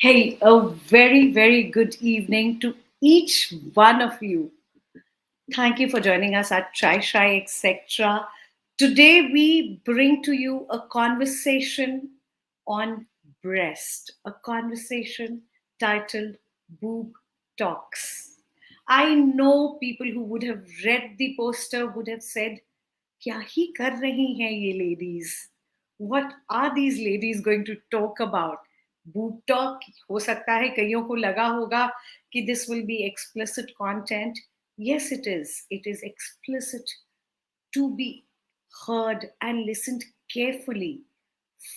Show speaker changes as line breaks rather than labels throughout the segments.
Hey, a very, very good evening to each one of you. Thank you for joining us at Chai Shai, etc. Today, we bring to you a conversation on breast, a conversation titled Boob Talks. I know people who would have read the poster would have said, क्या ही कर रही हैं ये ladies? What are these ladies going to talk about? Boob talk हो सकता है कईयों को लगा होगा कि this will be explicit content. Yes, it is. It is explicit to be heard and listened carefully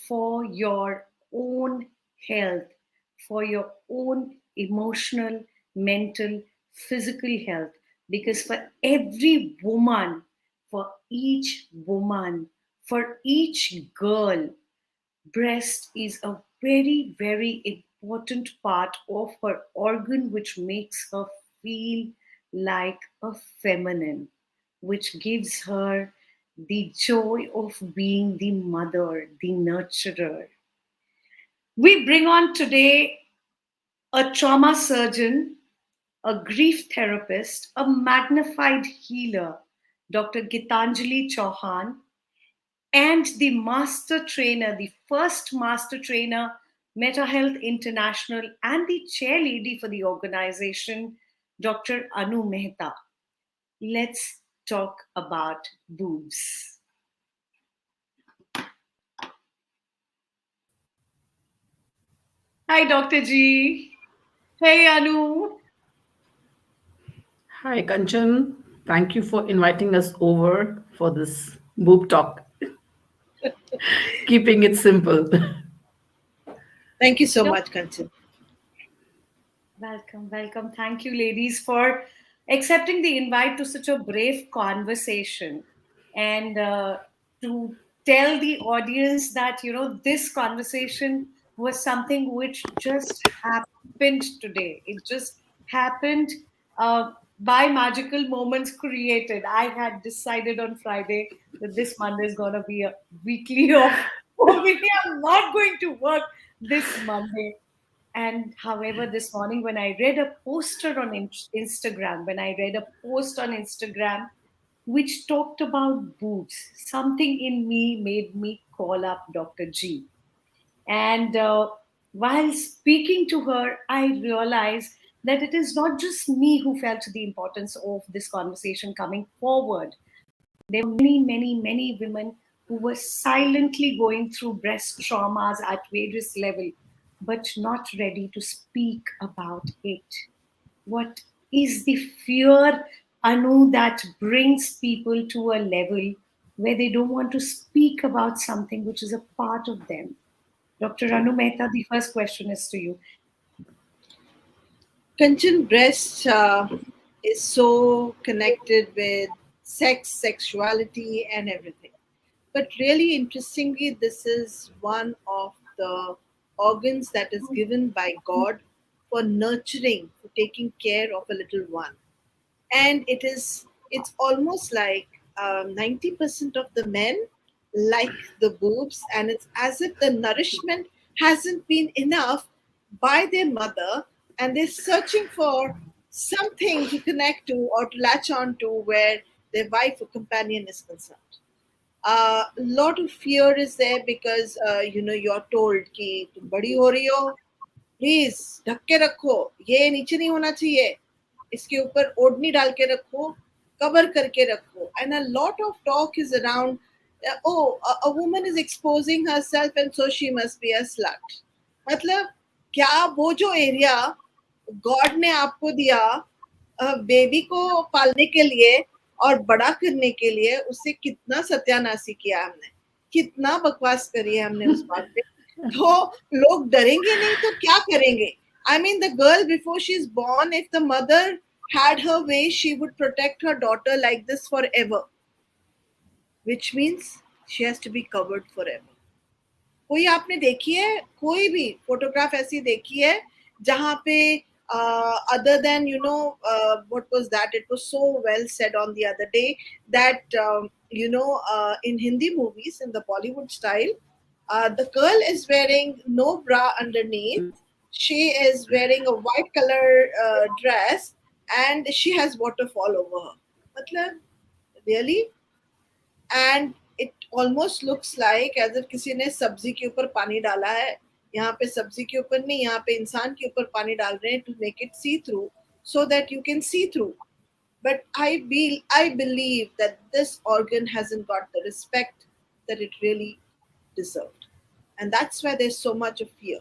for your own health, for your own emotional, mental, physical health. Because for every woman, for each woman, for each girl, breast is a very, very important part of her organ, which makes her feel like a feminine, which gives her the joy of being the mother, the nurturer. We bring on today a trauma surgeon, a grief therapist, a magnified healer, Dr. Geetanjali Chauhan, and the master trainer, the first master trainer, Mehta Health International, and the chair lady for the organization, Dr. Anu Mehta. Let's talk about boobs. Hi, Dr. G. Hey, Anu.
Hi, Kanchan. Thank you for inviting us over for this boob talk. Keeping it simple.
Thank you so
No,
much, Kanchan.
welcome, welcome. Thank you, ladies, for accepting the invite to such a brave conversation and to tell the audience that, this conversation was something which just happened today. It just happened by magical moments created. I had decided on Friday that this Monday is going to be a weekly off for me. I'm not going to work this Monday. And however, this morning when I read a poster on Instagram, when I read a post on Instagram which talked about boobs, something in me made me call up Dr. G. And while speaking to her, I realized that it is not just me who felt the importance of this conversation coming forward. There were many, many, many women who were silently going through breast traumas at various levels, but not ready to speak about it. What is the fear, Anu, that brings people to a level where they don't want to speak about something which is a part of them? Dr. Anu Mehta, the first question is to you.
Kanchan, breast is so connected with sex, sexuality, and everything. But really interestingly, this is one of the organs that is given by God for nurturing, for taking care of a little one. And it's almost like 90% of the men like the boobs, and it's as if the nourishment hasn't been enough by their mother, and they're searching for something to connect to or to latch on to where their wife or companion is concerned. A lot of fear is there because you're told कि तुम बड़ी हो रही हो, please ढक के रखो, ये नीचे नहीं होना चाहिए, इसके ऊपर ओढ़नी डाल के रखो, कवर करके रखो. And a lot of talk is around, a woman is exposing herself and so she must be a slut. मतलब क्या वो जो एरिया गॉड ने आपको दिया बेबी को पालने के लिए और बड़ा करने के लिए, उससे कितना सत्यानाशी किया हमने, कितना बकवास करी है हमने उस बात पे. तो लोग डरेंगे नहीं तो क्या करेंगे? I mean, the girl before she's born, if the mother had her way, she would protect her daughter like this forever, which means she has to be covered forever. कोई आपने देखी है, कोई भी फोटोग्राफ ऐसी देखी है जहां पे other than what was that, it was so well said on the other day that in Hindi movies, in the Bollywood style, the girl is wearing no bra underneath, She is wearing a white color dress and she has waterfall over her. Matlab, really? And it almost looks like as if किसी ने सब्जी के ऊपर पानी डाला है. यहाँ पे सब्जी के ऊपर नहीं, यहाँ पे इंसान के ऊपर पानी डाल रहे हैं to make it see through so that you can see through. But I believe that this organ hasn't got the respect that it really deserved. And that's why there's so much of fear.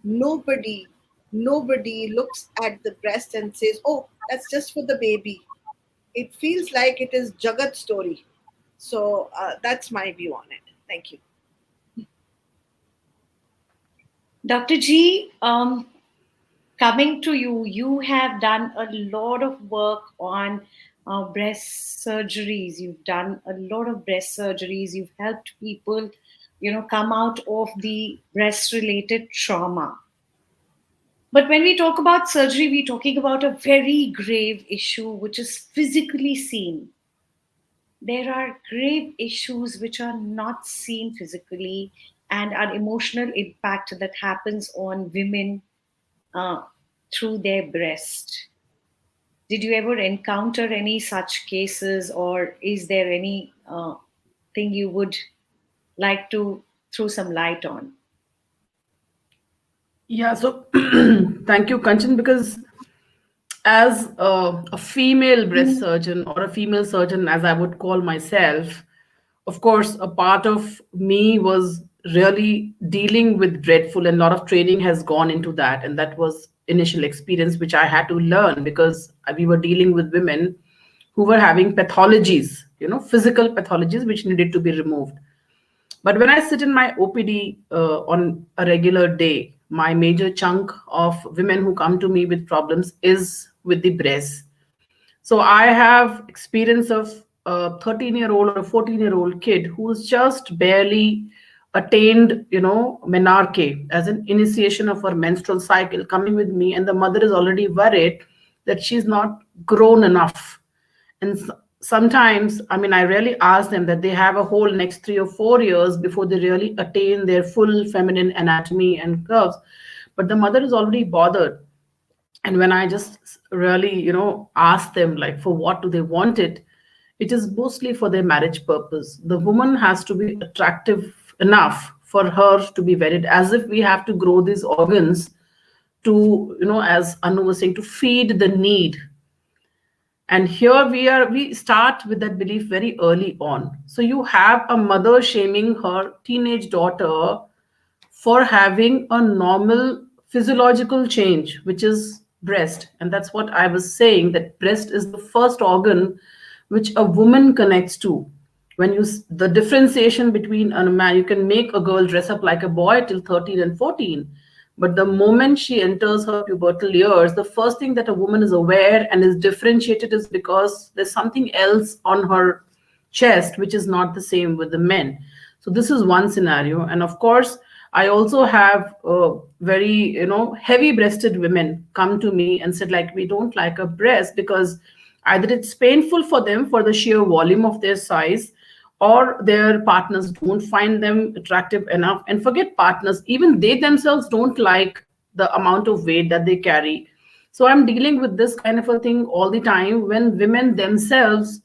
Nobody looks at the breast and says, oh, that's just for the baby. It feels like it is Jagat story. So that's my view on it. Thank you.
Dr. G, coming to you, you have done a lot of work on breast surgeries. You've done a lot of breast surgeries. You've helped people, come out of the breast-related trauma. But when we talk about surgery, we're talking about a very grave issue which is physically seen. There are grave issues which are not seen physically and an emotional impact that happens on women through their breast. Did you ever encounter any such cases, or is there any thing you would like to throw some light on?
Yeah, so thank you, Kanchan, because as a female breast surgeon, or a female surgeon, as I would call myself, of course, a part of me was really dealing with dreadful, and a lot of training has gone into that. And that was initial experience, which I had to learn because we were dealing with women who were having pathologies, physical pathologies, which needed to be removed. But when I sit in my OPD on a regular day, my major chunk of women who come to me with problems is with the breast. So I have experience of a 13-year-old or a 14-year-old kid who's just barely attained, menarche as an initiation of her menstrual cycle, coming with me, and the mother is already worried that she's not grown enough. And sometimes, I really ask them that they have a whole next 3 or 4 years before they really attain their full feminine anatomy and curves. But the mother is already bothered. And when I just really, ask them, like, for what do they want it, it is mostly for their marriage purpose. The woman has to be attractive enough for her to be wedded, as if we have to grow these organs to, as Anu was saying, to feed the need. And here we start with that belief very early on. So you have a mother shaming her teenage daughter for having a normal physiological change, which is breast. And that's what I was saying, that breast is the first organ which a woman connects to. When the differentiation between a man, you can make a girl dress up like a boy till 13 and 14. But the moment she enters her pubertal years, the first thing that a woman is aware and is differentiated is because there's something else on her chest, which is not the same with the men. So this is one scenario. And of course, I also have very, heavy-breasted women come to me and said, like, we don't like a breast because either it's painful for them for the sheer volume of their size, or their partners don't find them attractive enough. And forget partners, even they themselves don't like the amount of weight that they carry. So I'm dealing with this kind of a thing all the time, when women themselves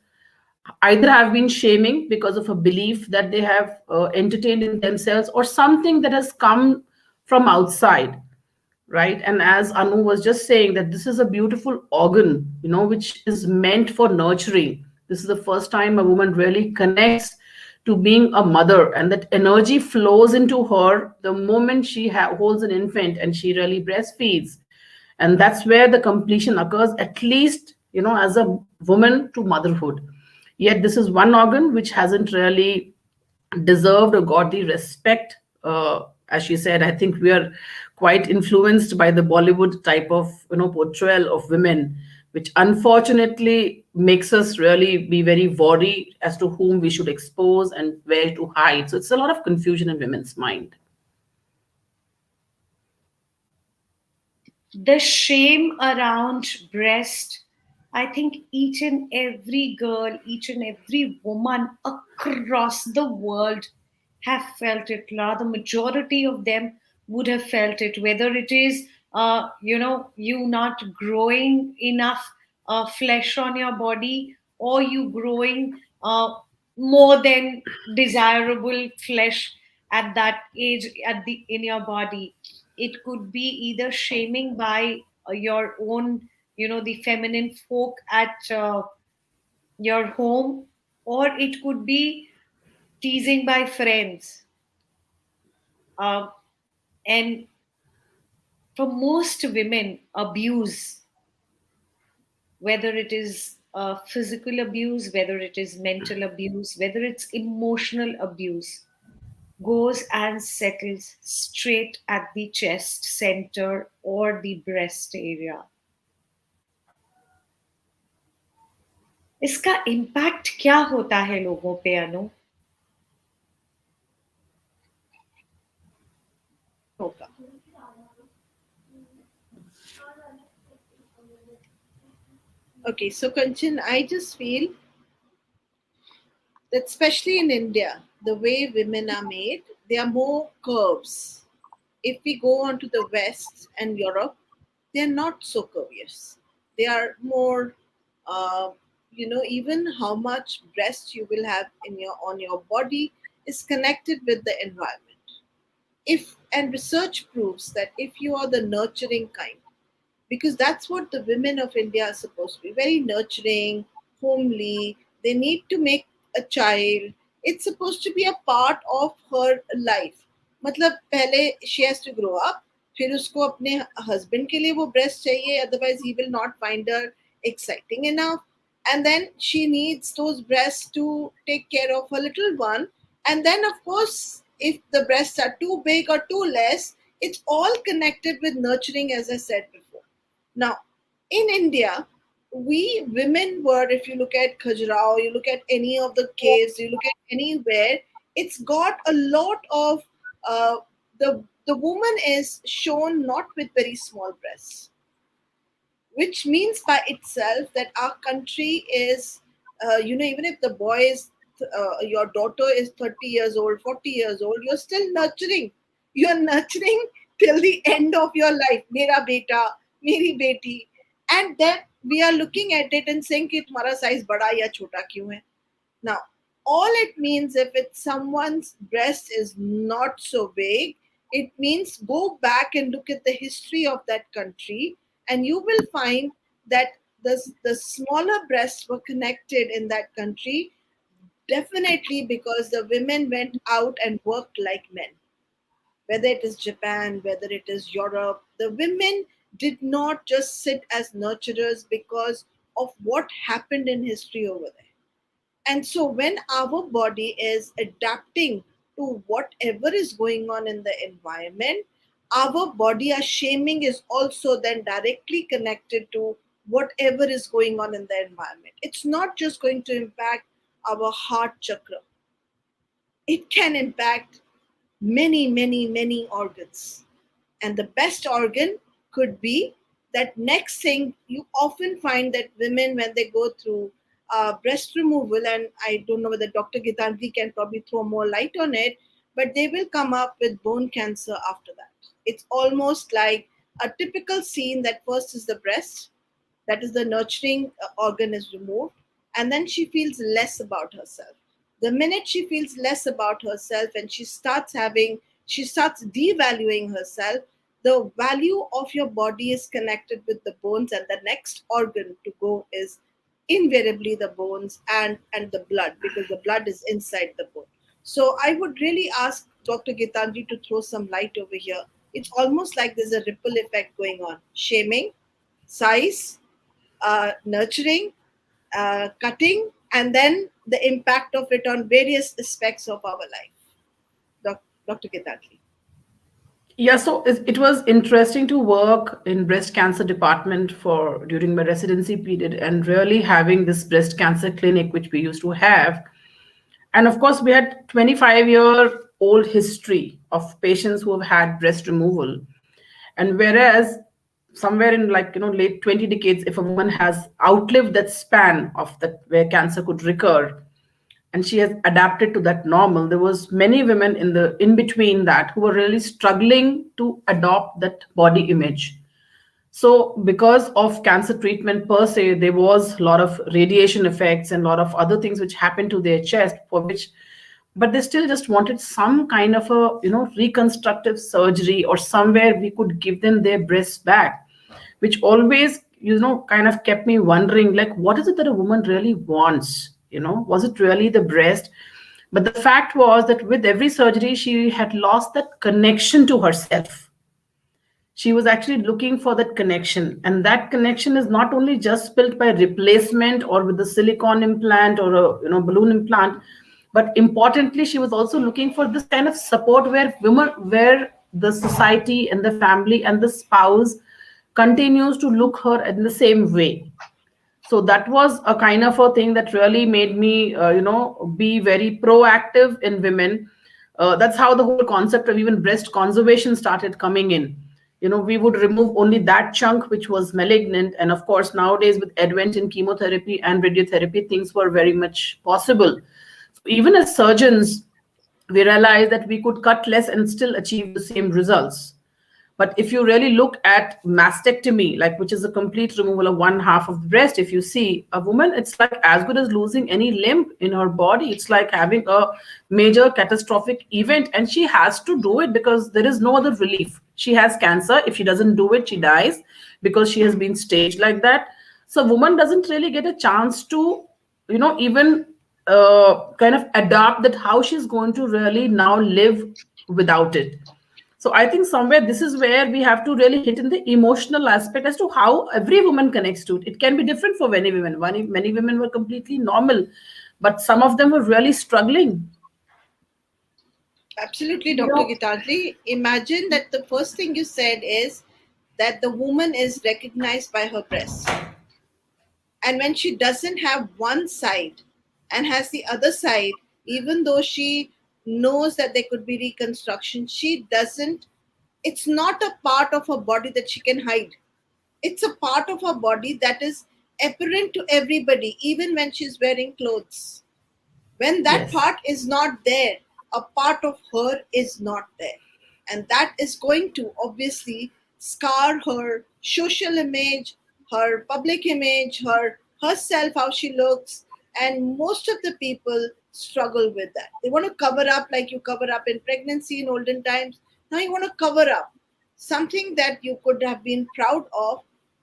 either have been shaming because of a belief that they have entertained in themselves, or something that has come from outside, right? And as Anu was just saying, that this is a beautiful organ, which is meant for nurturing. This is the first time a woman really connects to being a mother, and that energy flows into her the moment she holds an infant and she really breastfeeds. And that's where the completion occurs, at least, as a woman to motherhood. Yet this is one organ which hasn't really deserved or got the respect. As she said, I think we are quite influenced by the Bollywood type of portrayal of women, which unfortunately makes us really be very worried as to whom we should expose and where to hide. So it's a lot of confusion in women's mind.
The shame around breast, I think each and every girl, each and every woman across the world have felt it. The majority of them would have felt it, whether it is you not growing enough flesh on your body, or you growing more than desirable flesh at that age in your body. It could be either shaming by your own, the feminine folk at your home, or it could be teasing by friends. uh, and for most women, abuse, whether it is physical abuse, whether it is mental abuse, whether it's emotional abuse, goes and settles straight at the chest center or the breast area. इसका impact क्या होता है लोगों पे, अनु?
होगा. Okay, so Kanchan, I just feel that especially in India, the way women are made, there are more curves. If we go on to the West and Europe, they are not so curvious. They are more, even how much breast you will have in your on your body is connected with the environment. If and research proves that if you are the nurturing kind, because that's what the women of India are supposed to be, very nurturing, homely. They need to make a child. It's supposed to be a part of her life. मतलब पहले she has to grow up, फिर उसको अपने husband के लिए वो breast चाहिए, otherwise he will not find her exciting enough. And then she needs those breasts to take care of her little one. And then, of course, if the breasts are too big or too less, it's all connected with nurturing, as I said before. Now, in India, we women were, if you look at Khajuraho, you look at any of the caves, you look at anywhere, it's got a lot of uh, the woman is shown not with very small breasts, which means by itself that our country is, even if the boy is, your daughter is 30 years old, 40 years old, you're still nurturing. You're nurturing till the end of your life. Mera beta, meri beti. And then we are looking at it and saying कि तुम्हारा size बड़ा या छोटा क्यों है? Now, all it means if it's someone's breast is not so big, it means go back and look at the history of that country, and you will find that the smaller breasts were connected in that country, definitely because the women went out and worked like men. Whether it is Japan, whether it is Europe, the women did not just sit as nurturers because of what happened in history over there. And so, when our body is adapting to whatever is going on in the environment, our body, our shaming is also then directly connected to whatever is going on in the environment. It's not just going to impact our heart chakra, it can impact many, many, many organs. And the best organ could be that next thing. You often find that women, when they go through breast removal, and I don't know whether Dr. Geetanjali can probably throw more light on it, but they will come up with bone cancer after that. It's almost like a typical scene that first is the breast, that is the nurturing organ is removed, and then she feels less about herself. The minute she feels less about herself and she starts devaluing herself, the value of your body is connected with the bones, and the next organ to go is invariably the bones and the blood, because the blood is inside the bone. So I would really ask Dr. Gitanji to throw some light over here. It's almost like there's a ripple effect going on. Shaming, size, nurturing, cutting, and then the impact of it on various aspects of our life. Dr. Gitanji.
Yeah, so it was interesting to work in breast cancer department for during my residency period, and really having this breast cancer clinic which we used to have. And of course, we had 25-year-old history of patients who have had breast removal. And whereas somewhere in, like, late 20 decades, if a woman has outlived that span of that where cancer could recur, and she has adapted to that normal, there was many women in between that who were really struggling to adopt that body image. So because of cancer treatment per se, there was a lot of radiation effects and a lot of other things which happened to their chest, for which, but they still just wanted some kind of a, reconstructive surgery or somewhere we could give them their breasts back, which always, kind of kept me wondering, like, what is it that a woman really wants? Was it really the breast? But the fact was that with every surgery, she had lost that connection to herself. She was actually looking for that connection, and that connection is not only just built by replacement or with the silicone implant or a balloon implant, but importantly she was also looking for this kind of support where women, where the society and the family and the spouse continues to look her in the same way. So that was a kind of a thing that really made me be very proactive in women. That's how the whole concept of even breast conservation started coming in. We would remove only that chunk which was malignant, and of course nowadays with advent in chemotherapy and radiotherapy, things were very much possible. So even as surgeons, we realized that we could cut less and still achieve the same results. But if you really look at mastectomy, like, which is a complete removal of one half of the breast, if you see a woman, it's like as good as losing any limb in her body. It's like having a major catastrophic event, and she has to do it because there is no other relief. She has cancer. If she doesn't do it, she dies because she has been staged like that. So woman doesn't really get a chance to, even kind of adapt that how she's going to really now live without it. So I think somewhere this is where we have to really hit in the emotional aspect as to how every woman connects to it. It can be different for many women. Many women were completely normal, but some of them were really struggling.
Absolutely,
You
Dr.
know,
Gitanjali. Imagine that the first thing you said is that the woman is recognized by her breast. And when she doesn't have one side and has the other side, even though she knows that there could be reconstruction, she doesn't, it's not a part of her body that she can hide. It's a part of her body that is apparent to everybody, even when she's wearing clothes. When that
Yes.
part is not there, a part of her is not there. And that is going to obviously scar her social image, her public image, her herself, how she looks. And most of the people struggle with that. They want to cover up like you cover up in pregnancy in olden times. Now you want to cover up something that you could have been proud of.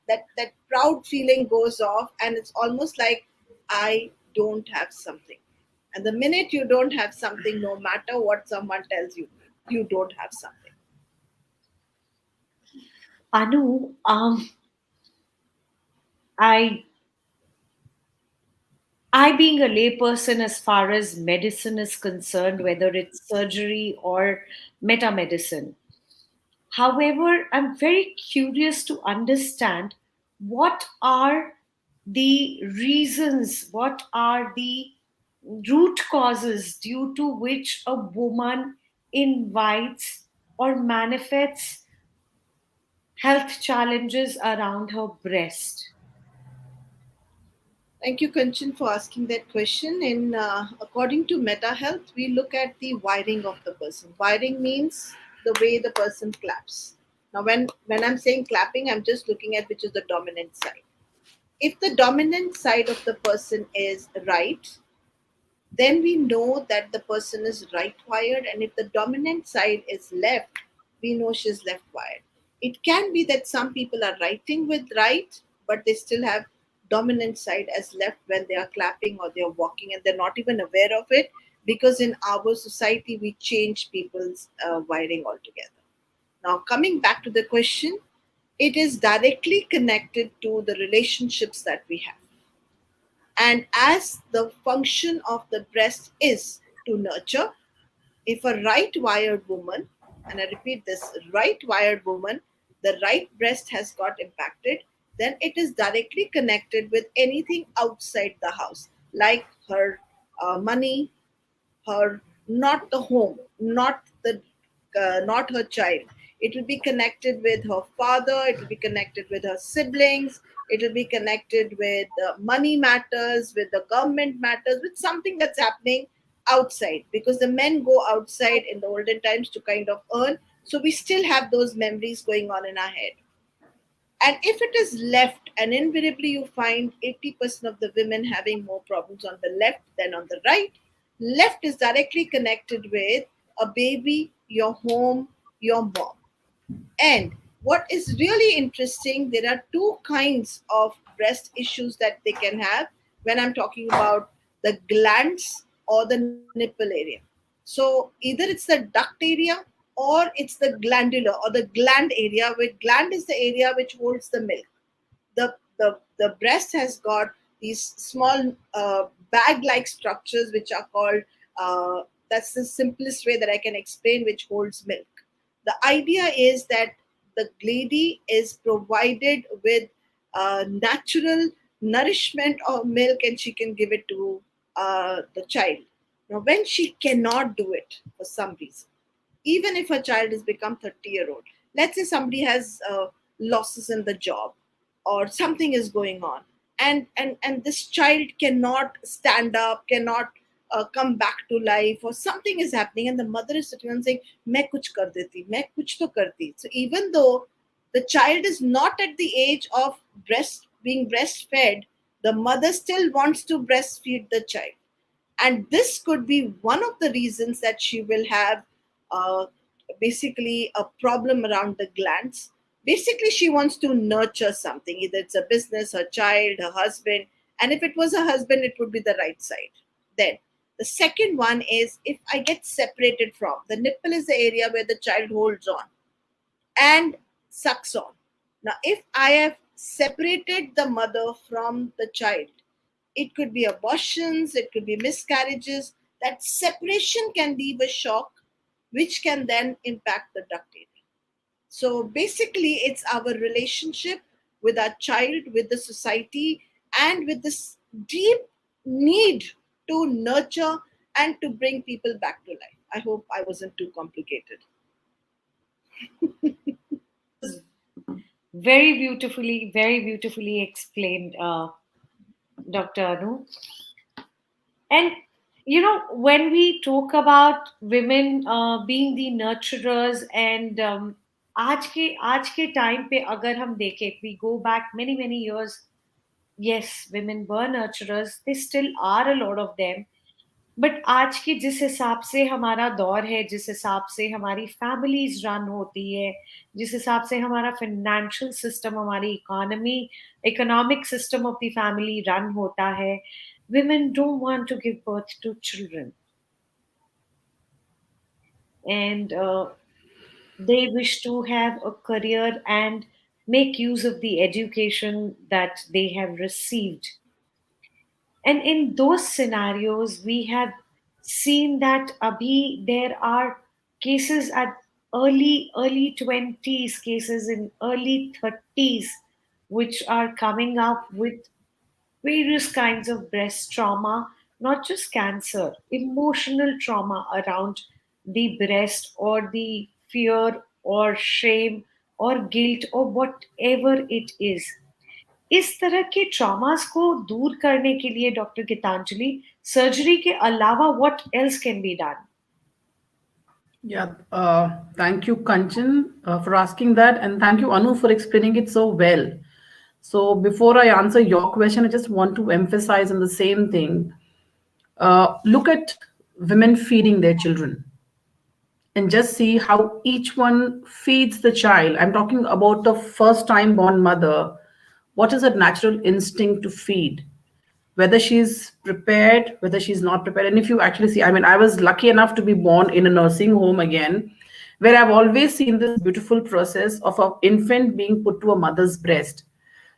That proud feeling goes off, and it's almost like I don't have something. And the minute you don't have something, no matter what someone tells you, you don't have something.
Anu, I I being a layperson as far as medicine is concerned, whether it's surgery or metamedicine. However, I'm very curious to understand what are the reasons, what are the root causes due to which a woman invites or manifests health challenges around her breast.
Thank you, Kanchan, for asking that question. In according to Meta Health, we look at the wiring of the person. Wiring means the way the person claps. Now, when I'm saying clapping, I'm just looking at which is the dominant side. If the dominant side of the person is right, then we know that the person is right wired. And if the dominant side is left, we know she's left wired. It can be that some people are writing with right, but they still have dominant side as left when they are clapping or they're walking, and they're not even aware of it, because in our society we change people's wiring altogether. Now, coming back to the question, it is directly connected to the relationships that we have. And as the function of the breast is to nurture, if a right wired woman, and I repeat this, right wired woman, the right breast has got impacted, then it is directly connected with anything outside the house, like her money, her, not the home, not her child. It will be connected with her father, it will be connected with her siblings, it will be connected with money matters, with the government matters, with something that's happening outside, because the men go outside in the olden times to kind of earn. So we still have those memories going on in our head. And if it is left, and invariably you find 80% of the women having more problems on the left than on the right. Left is directly connected with a baby, your home, your mom. And what is really interesting, there are two kinds of breast issues that they can have when I'm talking about the glands or the nipple area. So either it's the duct area or it's the glandular or the gland area, where gland is the area which holds the milk. The breast has got these small bag like structures which are called, that's the simplest way that I can explain, which holds milk. The idea is that the lady is provided with natural nourishment of milk, and she can give it to the child. Now when she cannot do it for some reason, even if a child has become 30-year-old, let's say somebody has losses in the job or something is going on, and this child cannot stand up, cannot come back to life, or something is happening, and the mother is sitting and saying, मैं कुछ कर देती, मैं कुछ तो करती. So even though the child is not at the age of being breastfed, the mother still wants to breastfeed the child. And this could be one of the reasons that she will have uh, basically a problem around the glands. Basically, she wants to nurture something, either it's a business, her child, her husband. And if it was a husband, it would be the right side. Then the second one is, if I get separated from the nipple, is the area where the child holds on and sucks on. Now if I have separated the mother from the child, it could be abortions, it could be miscarriages. That separation can leave a shock, which can then impact the duct area. So basically, it's our relationship with our child, with the society, and with this deep need to nurture and to bring people back to life. I hope I wasn't too complicated.
Very beautifully explained, Dr. Anu. And when we talk about women being the nurturers, and आज के time पे अगर हम देखें, we go back many years, yes, women were nurturers, they still are, a lot of them. But आज के जिस हिसाब से हमारा दौर है, जिस हिसाब से हमारी फैमिलीज रन होती है, जिस हिसाब से हमारा फाइनेंशियल सिस्टम, हमारी economic system of the family run होता है, women don't want to give birth to children, and they wish to have a career and make use of the education that they have received. And in those scenarios, we have seen that abhi there are cases at early 20s, cases in early 30s, which are coming up with various kinds of breast trauma, not just cancer, emotional trauma around the breast, or the fear or shame or guilt or whatever it is. इस तरह के traumas को दूर करने के लिए doctor Geetanjali, surgery के अलावा what else can be done?
Yeah, thank you, Kanchan, for asking that, and thank you, Anu, for explaining it so well. So, before I answer your question, I just want to emphasize on the same thing. Look at women feeding their children, and just see how each one feeds the child. I'm talking about the first time born mother. What is her natural instinct to feed? Whether she's prepared, whether she's not prepared. And if you actually see, I mean, I was lucky enough to be born in a nursing home again, where I've always seen this beautiful process of an infant being put to a mother's breast.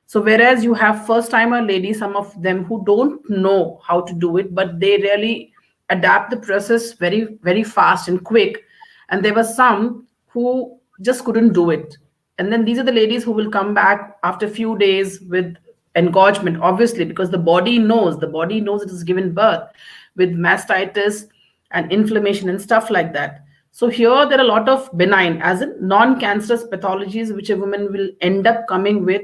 So whereas you have first timer ladies, some of them who don't know how to do it, but they really adapt the process very fast and quick. And there were some who just couldn't do it. And then these are the ladies who will come back after a few days with engorgement, obviously, because the body knows it is given birth with mastitis and inflammation and stuff like that. So here there are a lot of benign, as in non-cancerous pathologies, which a woman will end up coming with,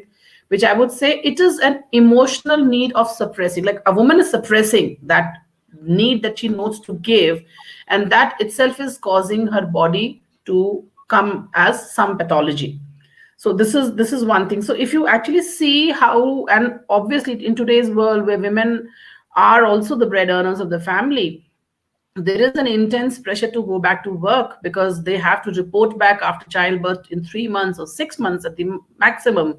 which I would say it is an emotional need of suppressing. Like a woman is suppressing that need that she knows to give, and that itself is causing her body to come as some pathology. So this is one thing. So if you actually see how, and obviously in today's world where women are also the bread earners of the family, there is an intense pressure to go back to work because they have to report back after childbirth in 3 months or 6 months at the maximum.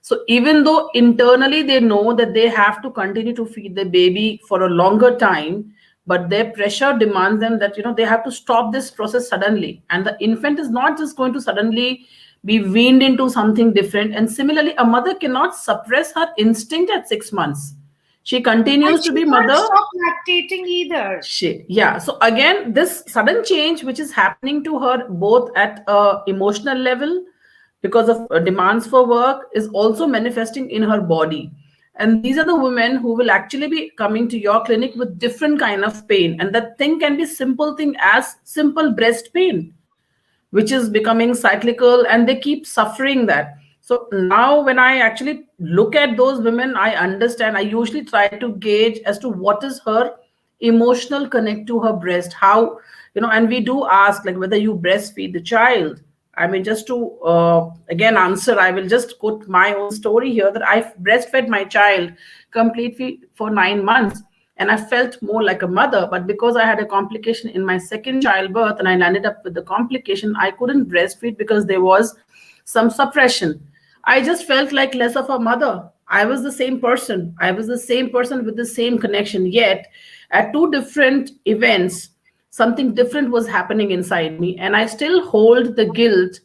So even though internally they know that they have to continue to feed the baby for a longer time, but their pressure demands them that they have to stop this process suddenly, and the infant is not just going to suddenly be weaned into something different. And similarly, a mother cannot suppress her instinct at 6 months. She
And
continues to
she
be
can't
mother.
stop lactating either.
Shit. Yeah. So again, this sudden change, which is happening to her both at a emotional level because of demands for work, is also manifesting in her body. And these are the women who will actually be coming to your clinic with different kind of pain. And that thing can be simple thing as simple breast pain, which is becoming cyclical, and they keep suffering that. So now when I actually look at those women, I understand. I usually try to gauge as to what is her emotional connect to her breast, how, and we do ask like whether you breastfeed the child. I mean, just to again answer, I will just quote my own story here, that I breastfed my child completely for 9 months, and I felt more like a mother. But because I had a complication in my second childbirth and I landed up with the complication, I couldn't breastfeed because there was some suppression. I just felt like less of a mother. I was the same person. I was the same person with the same connection. Yet, at two different events, something different was happening inside me. And I still hold the guilt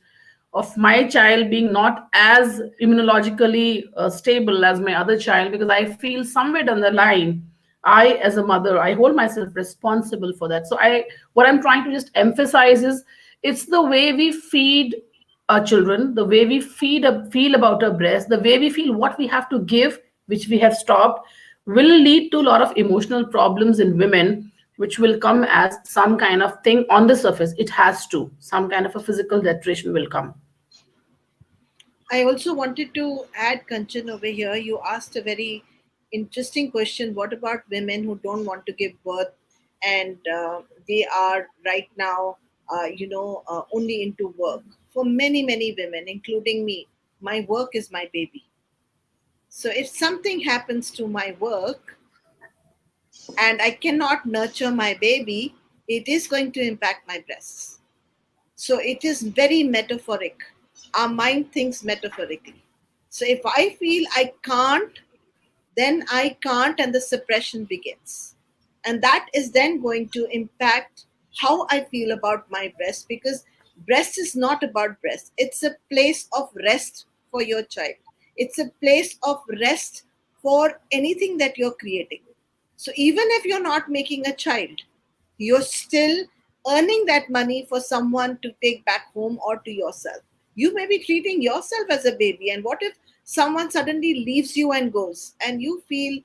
of my child being not as immunologically stable as my other child, because I feel somewhere down the line, I as a mother, I hold myself responsible for that. So what I'm trying to just emphasize is, it's the way we feed our children, the way we feel about our breast, the way we feel what we have to give, which we have stopped, will lead to a lot of emotional problems in women, which will come as some kind of thing on the surface. It has to, some kind of a physical deterioration will come.
I also wanted to add, Kanchan, over here. You asked a very interesting question. What about women who don't want to give birth and they are right now, only into work? For many, many women, including me, my work is my baby. So if something happens to my work and I cannot nurture my baby, it is going to impact my breasts. So it is very metaphoric. Our mind thinks metaphorically. So if I feel I can't, then I can't, and the suppression begins. And that is then going to impact how I feel about my breast, because breast is not about breast. It's a place of rest for your child, it's a place of rest for anything that you're creating. So even if you're not making a child, you're still earning that money for someone to take back home or to yourself. You may be treating yourself as a baby, and what if someone suddenly leaves you and goes, and you feel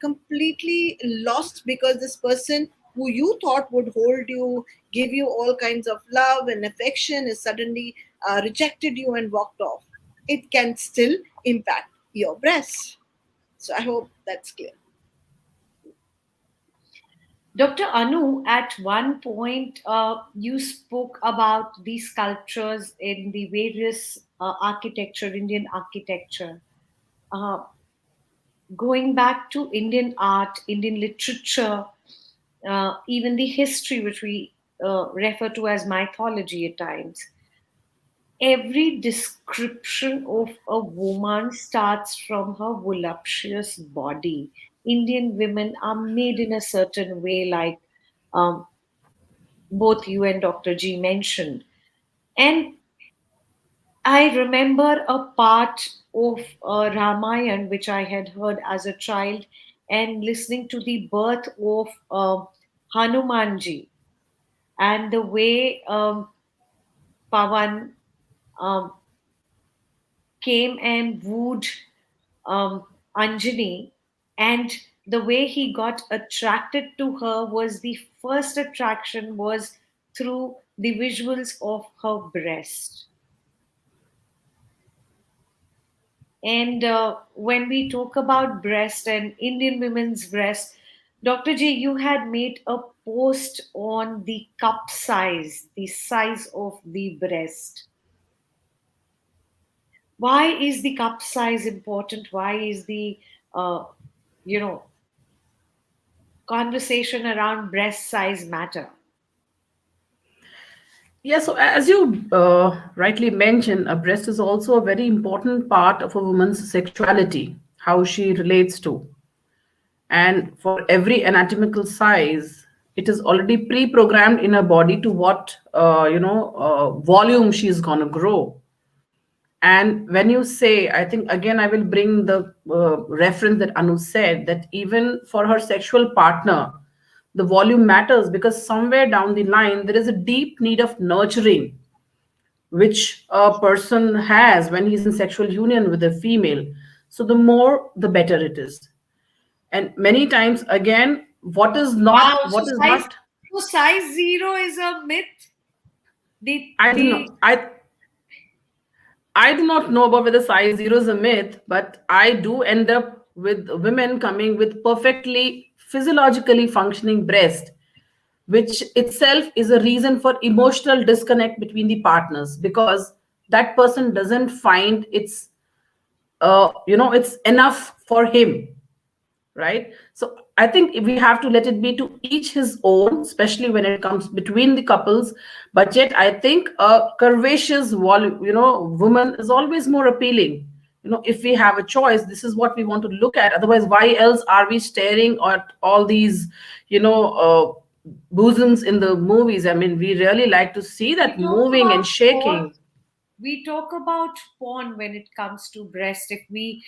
completely lost because this person who you thought would hold you, give you all kinds of love and affection, is suddenly rejected you and walked off? It can still impact your breast. So I hope that's clear.
Dr. Anu, at one point, you spoke about the sculptures in the various architecture, Indian architecture. Uh, Going back to Indian art, Indian literature, even the history, which we refer to as mythology at times, every description of a woman starts from her voluptuous body. Indian women are made in a certain way, like um, both you and Dr. G mentioned. And I remember a part of Ramayan which I had heard as a child, and listening to the birth of Hanumanji, and the way Pavan um, came and wooed Anjani, and the way he got attracted to her was, the first attraction was through the visuals of her breast. And when we talk about breast and Indian women's breast, Dr. J, you had made a post on the cup size, the size of the breast. Why is the cup size important? Why is the uh, you know conversation around breast size matter?
Yeah, so as you rightly mentioned, a breast is also a very important part of a woman's sexuality, how she relates to. And for every anatomical size, it is already pre-programmed in her body to what volume she's gonna grow. And when you say, I think again, I will bring the reference that Anu said that even for her sexual partner, the volume matters because somewhere down the line, there is a deep need of nurturing, which a person has when he's in sexual union with a female. So the more, the better it is. And many times, again,
Wow.
what is not,
So size zero is a myth.
I do
The
not, I do not know about whether size zero is a myth, but I do end up with women coming with perfectly physiologically functioning breast, which itself is a reason for emotional disconnect between the partners because that person doesn't find it's enough for him, right? So I think we have to let it be to each his own, especially when it comes between the couples. But yet I think a curvaceous woman is always more appealing. If we have a choice, this is what we want to look at. Otherwise, why else are we staring at all these you know bosoms in the movies? I mean, we really like to see
we
that
talk
moving
about
and
porn.
shaking.
We talk about porn when it comes to breast. If we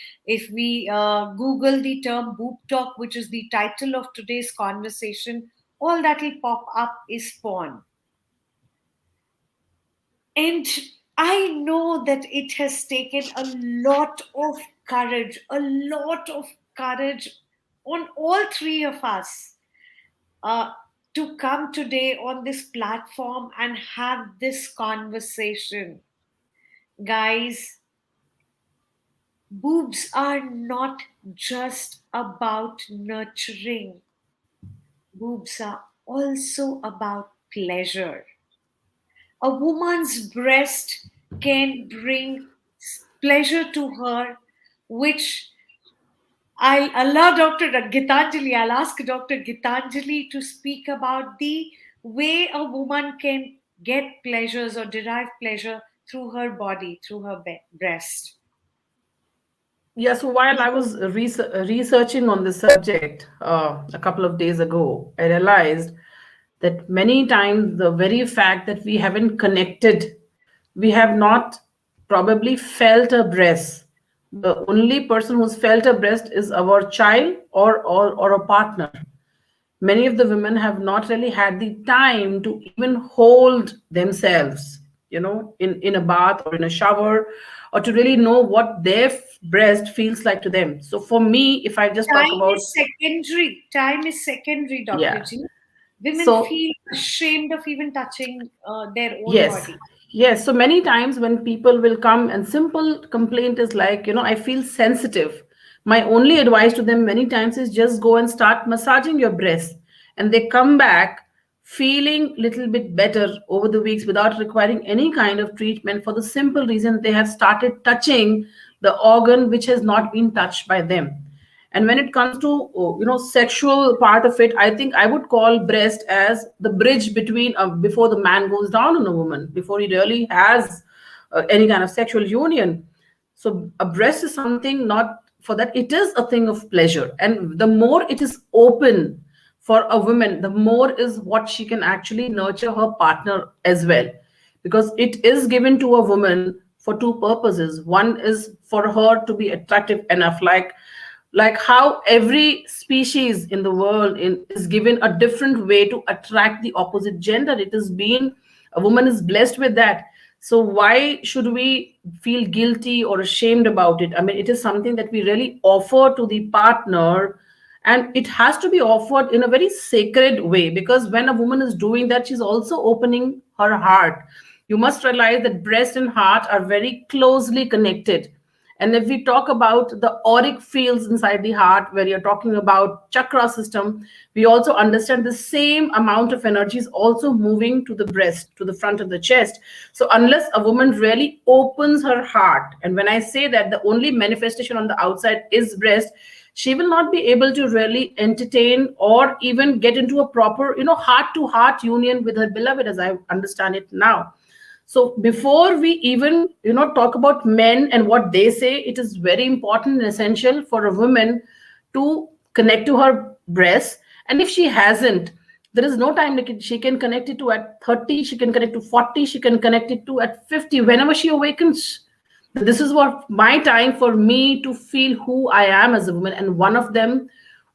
Google the term "boob talk," which is the title of today's conversation, all that will pop up is porn. And I know that it has taken a lot of courage on all three of us uh, to come today on this platform and have this conversation. Guys, boobs are not just about nurturing, boobs are also about pleasure. A woman's breast can bring pleasure to her, which I'll allow Dr. Geetanjali, I'll ask Dr. Geetanjali to speak about the way a woman can get pleasures or derive pleasure through her body, through her breast.
Yeah, so while I was researching on this subject a couple of days ago, I realized that many times the very fact that we haven't connected, we have not probably felt a breast. The only person who's felt a breast is our child or a partner. Many of the women have not really had the time to even hold themselves, in a bath or in a shower, or to really know what their breast feels like to them. So for me, if I just talk
Time
about,
is secondary. Time is secondary, Dr.
yeah,
G. Women
so
feel ashamed of even touching their own
yes.
body.
Yes. So many times when people will come and simple complaint is like, I feel sensitive. My only advice to them many times is just go and start massaging your breast. And they come back feeling little bit better over the weeks without requiring any kind of treatment for the simple reason they have started touching the organ which has not been touched by them. And when it comes to sexual part of it, I think I would call breast as the bridge between before the man goes down on a woman, before he really has any kind of sexual union. So a breast is something not for that, it is a thing of pleasure, and the more it is open for a woman, the more is what she can actually nurture her partner as well, because it is given to a woman for two purposes. One is for her to be attractive enough, like how every species in the world is given a different way to attract the opposite gender. It is being a woman is blessed with that. So why should we feel guilty or ashamed about it? I mean, it is something that we really offer to the partner, and it has to be offered in a very sacred way, because when a woman is doing that, she's also opening her heart. You must realize that breast and heart are very closely connected, And if we talk about the auric fields inside the heart, where you're talking about chakra system, we also understand the same amount of energy is also moving to the breast, to the front of the chest. So unless a woman really opens her heart, and when I say that the only manifestation on the outside is breast, she will not be able to really entertain or even get into a proper, heart to heart union with her beloved, as I understand it now. So before we even, talk about men and what they say, it is very important and essential for a woman to connect to her breast. And if she hasn't, there is no time, like she can connect it to at 30, she can connect to 40, she can connect it to at 50, whenever she awakens. This is what my time for me to feel who I am as a woman. And one of them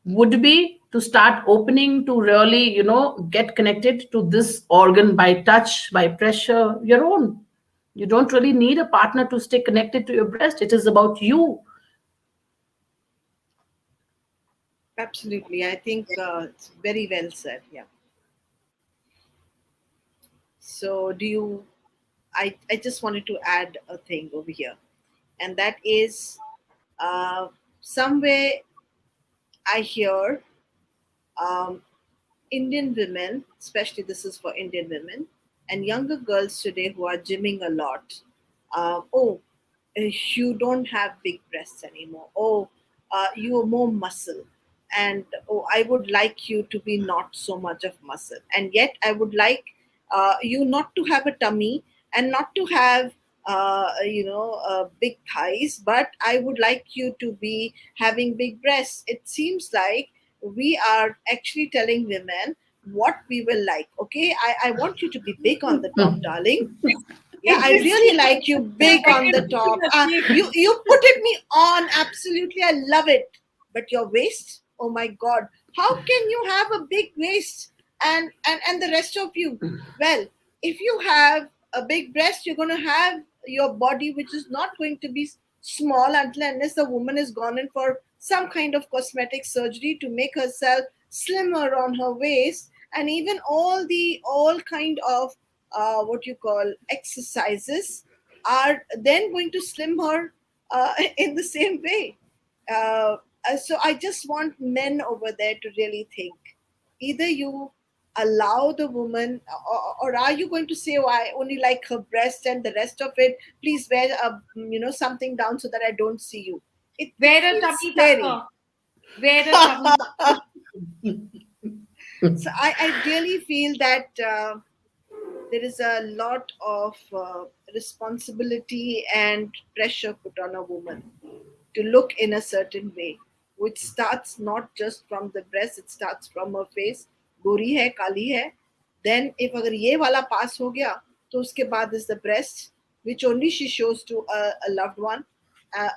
would be to start opening, to really, get connected to this organ by touch, by pressure, your own. You don't really need a partner to stay connected to your breast. It is about you.
Absolutely. I think it's very well said. Yeah. So, I just wanted to add a thing over here, and that is uh, somewhere I hear um, Indian women, especially this is for Indian women and younger girls today who are gymming a lot. Oh, you don't have big breasts anymore. Oh, you are more muscle. And oh, I would like you to be not so much of muscle. And yet, I would like you not to have a tummy and not to have, big thighs, but I would like you to be having big breasts. It seems like we are actually telling women what we will like. Okay, I want you to be big on the top, darling. Yeah, I really like you big on the top. You put it me on. Absolutely, I love it. But your waist, oh my God, how can you have a big waist and the rest of you? Well, if you have a big breast, you're going to have your body, which is not going to be small until unless the woman has gone in for some kind of cosmetic surgery to make herself slimmer on her waist, and even all kind of what you call exercises are then going to slim her in the same way. So I just want men over there to really think. Either you allow the woman, or are you going to say, "Oh, I only like her breast and the rest of it. Please wear something down so that I don't see you." It
Wear a
feels
tummy
scary.
tucker. Wear a tummy tucker.
So I really feel that there is a lot of responsibility and pressure put on a woman to look in a certain way, which starts not just from the breast, it starts from her face. गोरी है, काली है. Then if अगर ये वाला pass हो गया, तो उसके बाद is the breast, which only she shows to a loved one,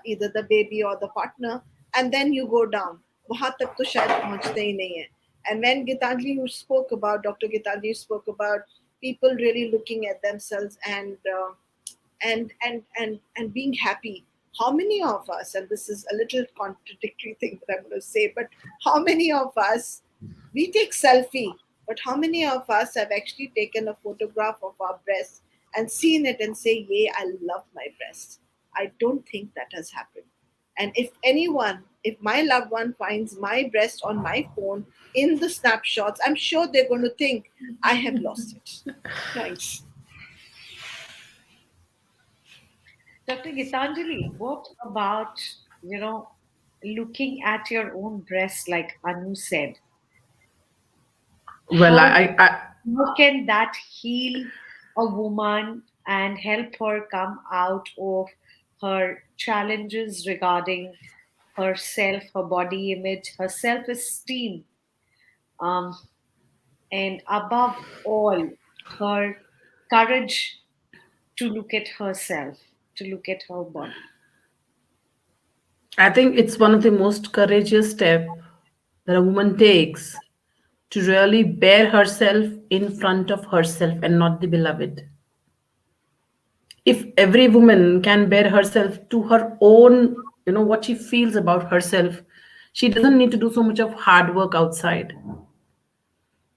either the baby or the partner, and then you go down. वहाँ तक तो शायद पहुँचते ही नहीं है. And when Geetanjali you spoke about, Dr. Geetanjali spoke about people really looking at themselves and being happy. How many of us, and this is a little contradictory thing that I'm going to say, but how many of us, we take selfie, but how many of us have actually taken a photograph of our breasts and seen it and say, "Yeah, I love my breasts"? I don't think that has happened. And if my loved one finds my breast on my phone in the snapshots, I'm sure they're going to think I have lost it. Thanks.
Dr. Gitanjali, what about, looking at your own breast, like Anu said?
Well,
How,
I
how can that heal a woman and help her come out of her challenges regarding herself, her body image, her self esteem, um, and above all, her courage to look at herself, to look at her body?
I think it's one of the most courageous step that a woman takes to really bear herself in front of herself and not the beloved. If every woman can bear herself to her own, what she feels about herself, she doesn't need to do so much of hard work outside.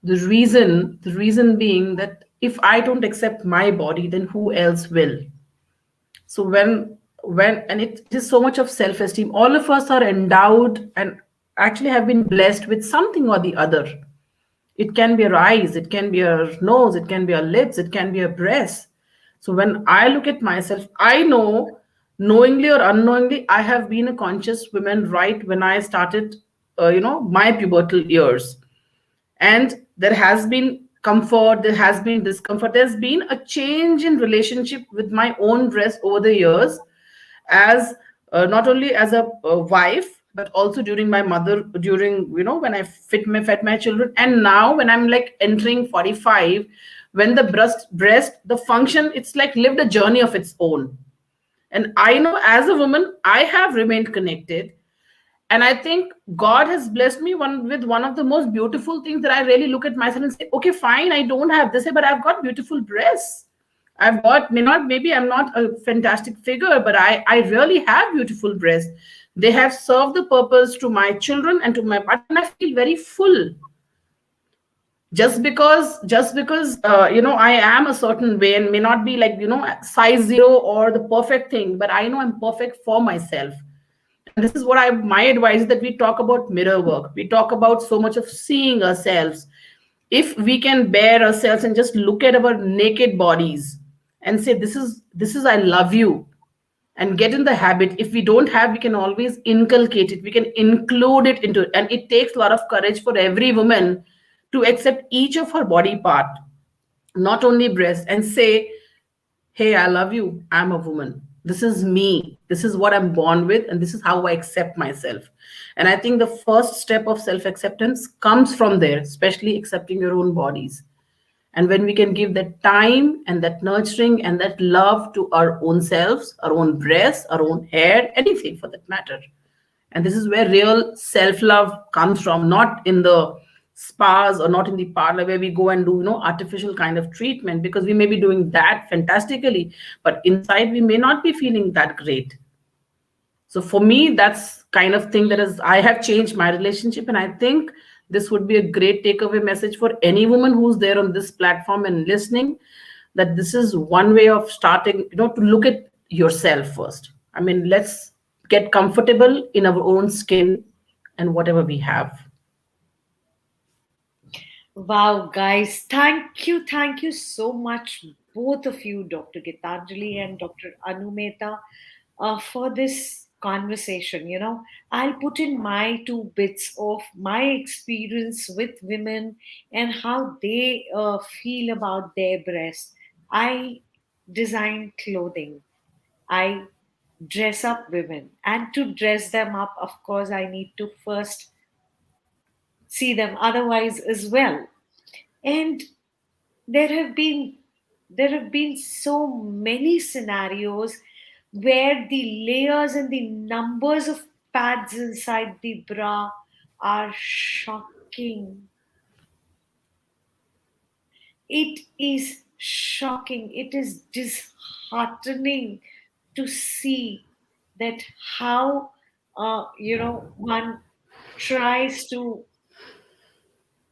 The reason being that if I don't accept my body, then who else will? So when and it is so much of self-esteem. All of us are endowed and actually have been blessed with something or the other. It can be our eyes, it can be our nose, it can be our lips, it can be our breasts. So when I look at myself, I know, knowingly or unknowingly, I have been a conscious woman right when I started, my pubertal years. And there has been comfort, there has been discomfort, there's been a change in relationship with my own breast over the years, as not only as a wife, but also during my mother, during, when I fed my children, and now when I'm like entering 45, when the breast the function, it's like lived a journey of its own. And I know as a woman I have remained connected. And I think God has blessed me with one of the most beautiful things, that I really look at myself and say, okay, fine, I don't have this, but I've got beautiful breasts. I've got, maybe I'm not a fantastic figure, but I really have beautiful breasts. They have served the purpose to my children and to my partner, and I feel very full. Just because I am a certain way and may not be like, size zero or the perfect thing, but I know I'm perfect for myself. And this is what my advice is, that we talk about mirror work. We talk about so much of seeing ourselves. If we can bear ourselves and just look at our naked bodies and say, this is I love you, and get in the habit. If we don't have, we can always inculcate it, we can include it into it. And it takes a lot of courage for every woman to accept each of her body part, not only breast, and say, hey, I love you, I'm a woman, this is me, this is what I'm born with, and this is how I accept myself. And I think the first step of self acceptance comes from there, especially accepting your own bodies. And when we can give that time and that nurturing and that love to our own selves, our own breasts, our own hair, anything for that matter. And this is where real self love comes from, not in the spas or not in the parlor where we go and do, artificial kind of treatment, because we may be doing that fantastically, but inside we may not be feeling that great. So for me, that's kind of thing that is, I have changed my relationship. And I think this would be a great takeaway message for any woman who's there on this platform and listening, that this is one way of starting, to look at yourself first. I mean, let's get comfortable in our own skin and whatever we have.
Wow, guys, thank you so much, both of you, Dr. Geetanjali and Dr. Mehta, for this conversation. I'll put in my two bits of my experience with women and how they feel about their breasts. I design clothing. I dress up women, and to dress them up, of course, I need to first see them otherwise as well. And there have been so many scenarios where the layers and the numbers of pads inside the bra are shocking. It is shocking, it is disheartening to see that how one tries to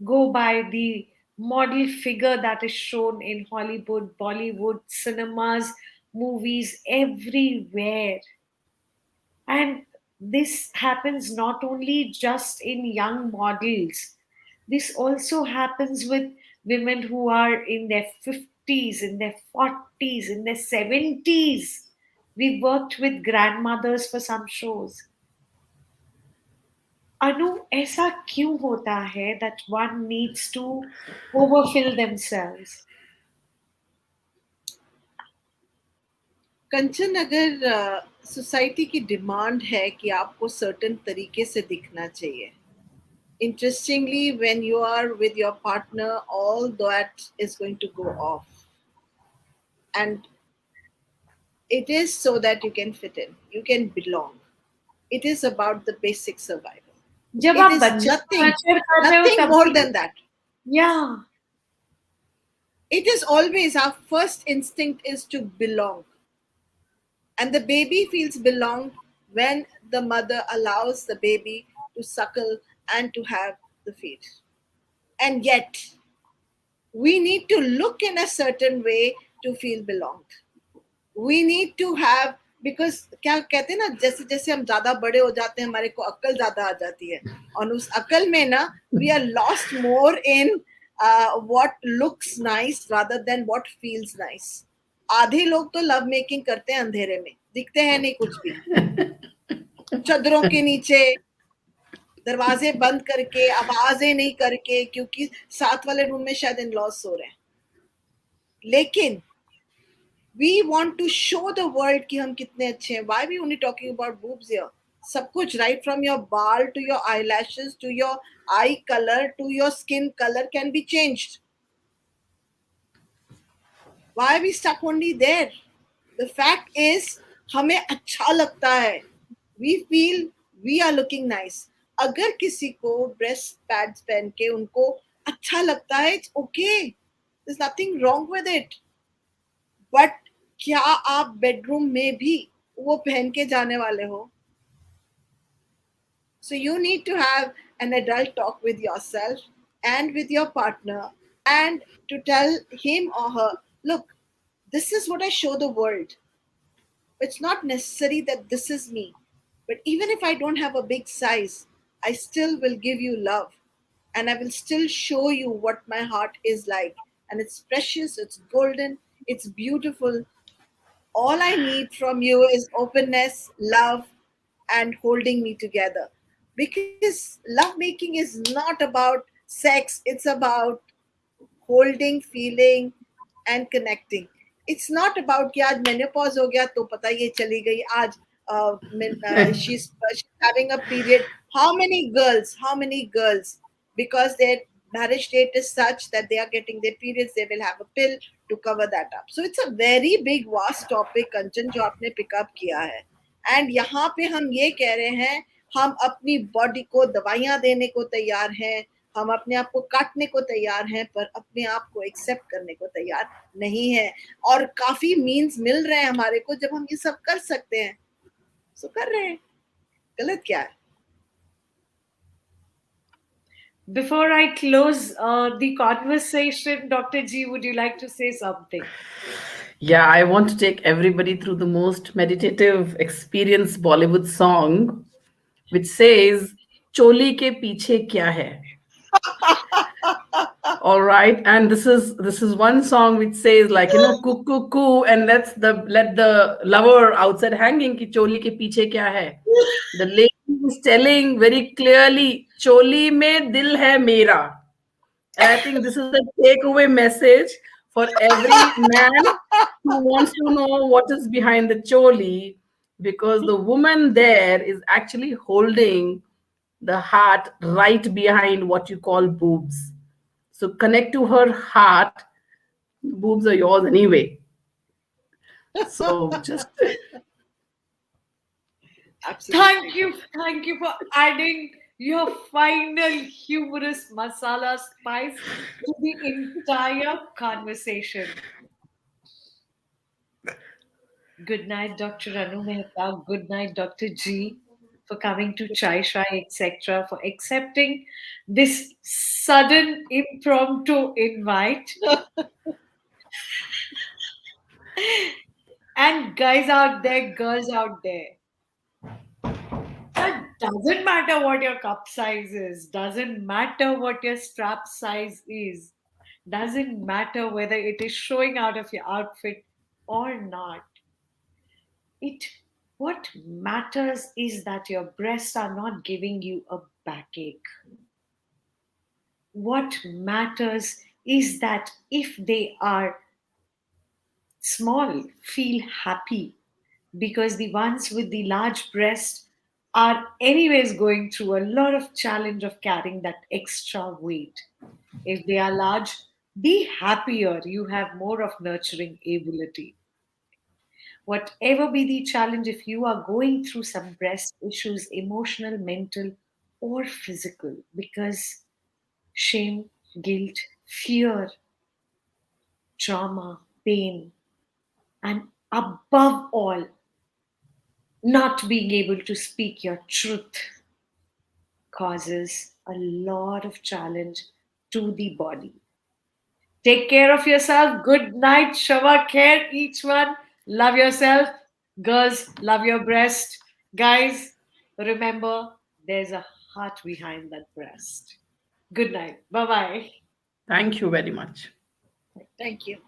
go by the model figure that is shown in Hollywood, Bollywood, cinemas, movies, everywhere. And this happens not only just in young models, this also happens with women who are in their 50s, in their 40s, in their 70s. We worked with grandmothers for some shows. अनु ऐसा क्यों होता है that one needs to overfill themselves?
कंचन, अगर society की demand है कि आपको certain तरीके से दिखना चाहिए, interestingly, when you are with your partner, all that is going to go off, and it is so that you can fit in, you can belong. It is about the basic survival.
जब आप
nothing more than that.
Yeah.
It is always our first instinct is to belong. And the baby feels belonged when the mother allows the baby to suckle and to have the feed. And yet, we need to look in a certain way to feel belonged. We need to have because क्या कहते हैं ना, जैसे जैसे हम ज्यादा बड़े हो जाते हैं हमारे को अक्ल ज्यादा आ जाती है, और उस अक्ल में ना we are lost more in what looks nice rather than what feels nice. आधे लोग तो लव मेकिंग करते हैं अंधेरे में, दिखते हैं नहीं कुछ भी, चादरों के नीचे, दरवाजे बंद करके, आवाजें नहीं करके, क्योंकि साथ वाले रूम में शायद इन लॉज सो रहे हैं. लेकिन we want to show the world कि हम कितने अच्छे हैं. Why we only talking about boobs here? सब कुछ, right from your ball to your eyelashes to your eye color to your skin color can be changed. Why are we stuck only there? The fact is हमें अच्छा लगता है. We feel we are looking nice. अगर किसी को breast pads पहन के उनको अच्छा लगता है, it's okay. There's nothing wrong with it. But क्या आप बेडरूम में भी वो पहन के जाने वाले हो? So you need to have an adult talk with yourself and with your partner, and to tell him or her, look, this is what I show the world. It's not necessary that this is me. But even if I don't have a big size, I still will give you love. And I will still show you what my heart is like. And it's precious, it's golden, it's beautiful. All I need from you is openness, love, and holding me together. Because love making is not about sex, it's about holding, feeling, and connecting. It's not about कि आज menopause हो गया तो पता ये चली गई आज she's having a period. How many girls, because their marriage date is such that they are getting their periods, they will have a pill to cover that up. So it's a very big vast topic, कंचन, जो आपने pick up किया है. And यहाँ पे हम ये कह रहे हैं, हम अपनी बॉडी को दवाइयाँ देने को तैयार हैं, हम अपने आप को काटने को तैयार हैं, पर अपने आप को एक्सेप्ट करने को तैयार नहीं है. और काफी मीन्स मिल रहे हैं हमारे को जब हम ये सब कर सकते हैं, सो कर रहे हैं. गलत क्या है?
Before I close the conversation, Dr. G, would you like to say something?
Yeah, I want to take everybody through the most meditative experience Bollywood song, which says, Choli ke piche kya hai? All right, and this is one song which says, like, coo coo coo, and let the lover outside hanging ki choli ke piche kya hai. The lady is telling very clearly, choli mein dil hai mera. And I think this is the takeaway message for every man who wants to know what is behind the choli, because the woman there is actually holding the heart right behind what you call boobs. So connect to her heart. Boobs are yours anyway. So just
Absolutely.
Thank you for adding your final humorous masala spice to the entire conversation. Good night, Dr. Anu Mehta. Good night, Dr. G, for coming to Chai Shai, etc., for accepting this sudden impromptu invite. And guys out there, girls out there, it doesn't matter what your cup size is, doesn't matter what your strap size is, doesn't matter whether it is showing out of your outfit or not. It What matters is that your breasts are not giving you a backache. What matters is that if they are small, feel happy, because the ones with the large breast are anyways going through a lot of challenge of carrying that extra weight. If they are large, be happier, you have more of nurturing ability. Whatever be the challenge, if you are going through some breast issues, emotional, mental, or physical, because shame, guilt, fear, trauma, pain, and above all, not being able to speak your truth causes a lot of challenge to the body. Take care of yourself. Good night. Shava care, each one. Love yourself. Girls, love your breast. Guys, remember there's a heart behind that breast. Good night. Bye bye.
Thank you very much.
Thank you.